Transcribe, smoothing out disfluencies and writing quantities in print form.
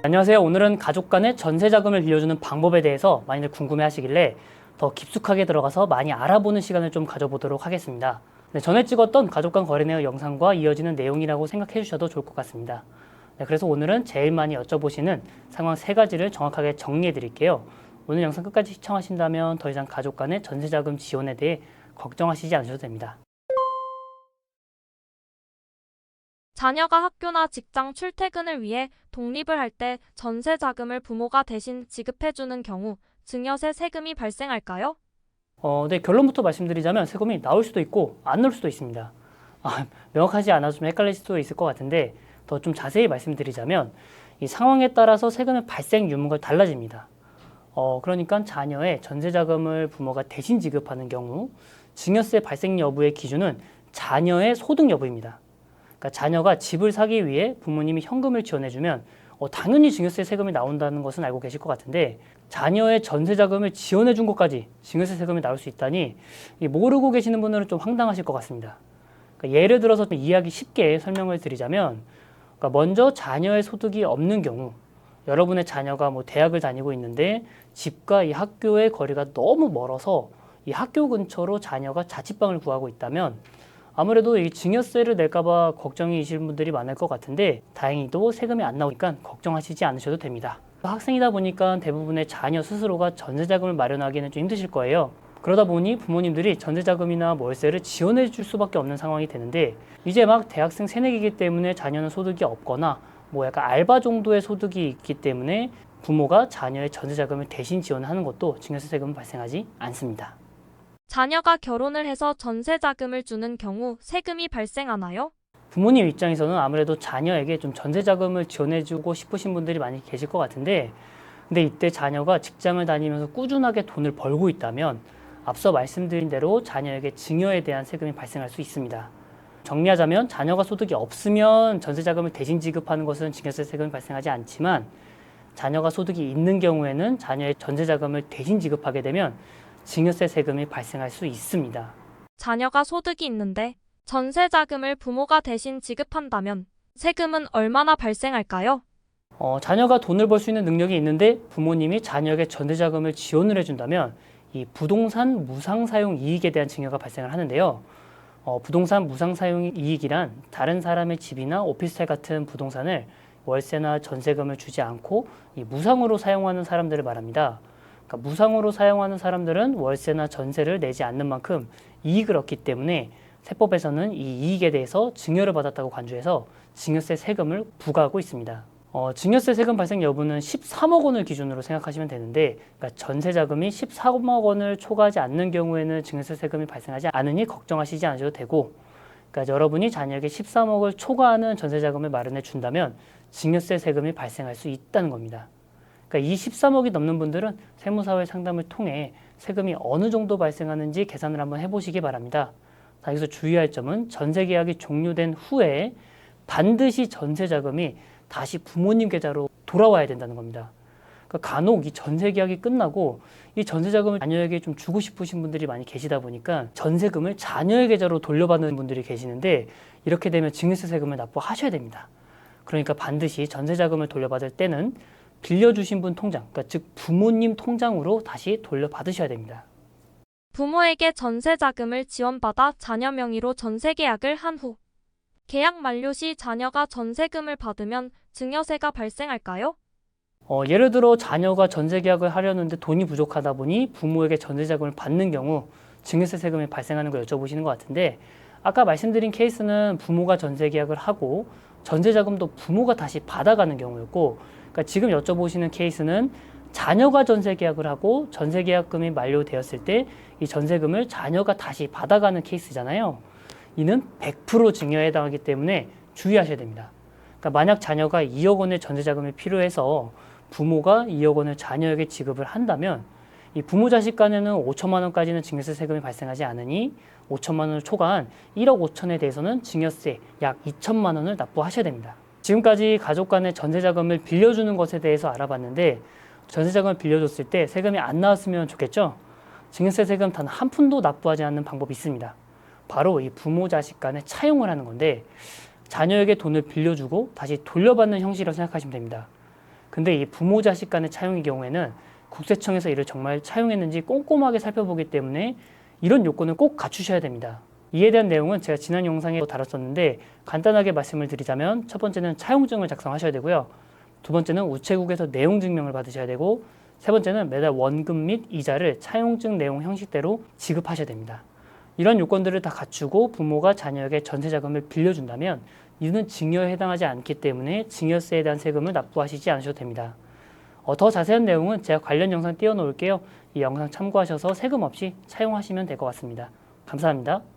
안녕하세요. 오늘은 가족 간의 전세 자금을 빌려주는 방법에 대해서 많이들 궁금해 하시길래 더 깊숙하게 들어가서 많이 알아보는 시간을 좀 가져보도록 하겠습니다. 전에 찍었던 가족 간 거래 내역 영상과 이어지는 내용이라고 생각해 주셔도 좋을 것 같습니다. 그래서 오늘은 제일 많이 여쭤보시는 상황 3가지를 정확하게 정리해 드릴게요. 오늘 영상 끝까지 시청하신다면 더 이상 가족 간의 전세 자금 지원에 대해 걱정하시지 않으셔도 됩니다. 자녀가 학교나 직장 출퇴근을 위해 독립을 할 때 전세 자금을 부모가 대신 지급해주는 경우 증여세 세금이 발생할까요? 네, 결론부터 말씀드리자면 세금이 나올 수도 있고 안 나올 수도 있습니다. 명확하지 않아서 좀 헷갈릴 수도 있을 것 같은데 더 좀 자세히 말씀드리자면 이 상황에 따라서 세금의 발생 유무가 달라집니다. 그러니까 자녀의 전세 자금을 부모가 대신 지급하는 경우 증여세 발생 여부의 기준은 자녀의 소득 여부입니다. 그러니까 자녀가 집을 사기 위해 부모님이 현금을 지원해주면 당연히 증여세 세금이 나온다는 것은 알고 계실 것 같은데 자녀의 전세 자금을 지원해준 것까지 증여세 세금이 나올 수 있다니 모르고 계시는 분들은 좀 황당하실 것 같습니다. 그러니까 예를 들어서 좀 이해하기 쉽게 설명을 드리자면 그러니까 먼저 자녀의 소득이 없는 경우 여러분의 자녀가 대학을 다니고 있는데 집과 이 학교의 거리가 너무 멀어서 이 학교 근처로 자녀가 자취방을 구하고 있다면 아무래도 이 증여세를 낼까봐 걱정이실 분들이 많을 것 같은데 다행히도 세금이 안 나오니까 걱정하시지 않으셔도 됩니다. 학생이다 보니까 대부분의 자녀 스스로가 전세자금을 마련하기는 좀 힘드실 거예요. 그러다 보니 부모님들이 전세자금이나 월세를 지원해 줄 수밖에 없는 상황이 되는데 이제 막 대학생 새내기이기 때문에 자녀는 소득이 없거나 약간 알바 정도의 소득이 있기 때문에 부모가 자녀의 전세자금을 대신 지원하는 것도 증여세 세금은 발생하지 않습니다. 자녀가 결혼을 해서 전세 자금을 주는 경우 세금이 발생하나요? 부모님 입장에서는 아무래도 자녀에게 좀 전세 자금을 지원해주고 싶으신 분들이 많이 계실 것 같은데 근데 이때 자녀가 직장을 다니면서 꾸준하게 돈을 벌고 있다면 앞서 말씀드린 대로 자녀에게 증여에 대한 세금이 발생할 수 있습니다. 정리하자면 자녀가 소득이 없으면 전세 자금을 대신 지급하는 것은 증여세 세금이 발생하지 않지만 자녀가 소득이 있는 경우에는 자녀의 전세 자금을 대신 지급하게 되면 증여세 세금이 발생할 수 있습니다. 자녀가 소득이 있는데 전세 자금을 부모가 대신 지급한다면 세금은 얼마나 발생할까요? 자녀가 돈을 벌 수 있는 능력이 있는데 부모님이 자녀에게 전세 자금을 지원을 해준다면 이 부동산 무상 사용 이익에 대한 증여가 발생을 하는데요. 부동산 무상 사용 이익이란 다른 사람의 집이나 오피스텔 같은 부동산을 월세나 전세금을 주지 않고 이 무상으로 사용하는 사람들을 말합니다. 그러니까 무상으로 사용하는 사람들은 월세나 전세를 내지 않는 만큼 이익을 얻기 때문에 세법에서는 이 이익에 대해서 증여를 받았다고 간주해서 증여세 세금을 부과하고 있습니다. 증여세 세금 발생 여부는 13억 원을 기준으로 생각하시면 되는데 그러니까 전세 자금이 13억 원을 초과하지 않는 경우에는 증여세 세금이 발생하지 않으니 걱정하시지 않으셔도 되고 그러니까 여러분이 자녀에게 13억을 초과하는 전세 자금을 마련해 준다면 증여세 세금이 발생할 수 있다는 겁니다. 그러니까 이 13억이 넘는 분들은 세무사회 상담을 통해 세금이 어느 정도 발생하는지 계산을 한번 해보시기 바랍니다. 여기서 주의할 점은 전세 계약이 종료된 후에 반드시 전세 자금이 다시 부모님 계좌로 돌아와야 된다는 겁니다. 그러니까 간혹 이 전세 계약이 끝나고 이 전세 자금을 자녀에게 좀 주고 싶으신 분들이 많이 계시다 보니까 전세금을 자녀의 계좌로 돌려받는 분들이 계시는데 이렇게 되면 증여세 세금을 납부하셔야 됩니다. 그러니까 반드시 전세 자금을 돌려받을 때는 빌려주신 분 통장, 그러니까 즉 부모님 통장으로 다시 돌려받으셔야 됩니다. 부모에게 전세 자금을 지원받아 자녀 명의로 전세 계약을 한 후 계약 만료 시 자녀가 전세금을 받으면 증여세가 발생할까요? 예를 들어 자녀가 전세 계약을 하려는데 돈이 부족하다 보니 부모에게 전세 자금을 받는 경우 증여세 세금이 발생하는 걸 여쭤보시는 것 같은데 아까 말씀드린 케이스는 부모가 전세 계약을 하고 전세 자금도 부모가 다시 받아가는 경우였고 그러니까 지금 여쭤보시는 케이스는 자녀가 전세 계약을 하고 전세 계약금이 만료되었을 때 이 전세금을 자녀가 다시 받아가는 케이스잖아요. 이는 100% 증여에 해당하기 때문에 주의하셔야 됩니다. 그러니까 만약 자녀가 2억 원의 전세 자금이 필요해서 부모가 2억 원을 자녀에게 지급을 한다면 이 부모 자식 간에는 5천만 원까지는 증여세 세금이 발생하지 않으니 5천만 원을 초과한 1억 5천에 대해서는 증여세 약 2천만 원을 납부하셔야 됩니다. 지금까지 가족 간의 전세 자금을 빌려주는 것에 대해서 알아봤는데 전세 자금을 빌려줬을 때 세금이 안 나왔으면 좋겠죠? 증여세 세금 단 한 푼도 납부하지 않는 방법이 있습니다. 바로 이 부모 자식 간에 차용을 하는 건데 자녀에게 돈을 빌려주고 다시 돌려받는 형식이라고 생각하시면 됩니다. 근데 이 부모 자식 간의 차용의 경우에는 국세청에서 이를 정말 차용했는지 꼼꼼하게 살펴보기 때문에 이런 요건을 꼭 갖추셔야 됩니다. 이에 대한 내용은 제가 지난 영상에 다뤘었는데 간단하게 말씀을 드리자면 첫 번째는 차용증을 작성하셔야 되고요. 두 번째는 우체국에서 내용 증명을 받으셔야 되고 세 번째는 매달 원금 및 이자를 차용증 내용 형식대로 지급하셔야 됩니다. 이런 요건들을 다 갖추고 부모가 자녀에게 전세 자금을 빌려준다면 이는 증여에 해당하지 않기 때문에 증여세에 대한 세금을 납부하시지 않으셔도 됩니다. 더 자세한 내용은 제가 관련 영상 띄워놓을게요. 이 영상 참고하셔서 세금 없이 차용하시면 될 것 같습니다. 감사합니다.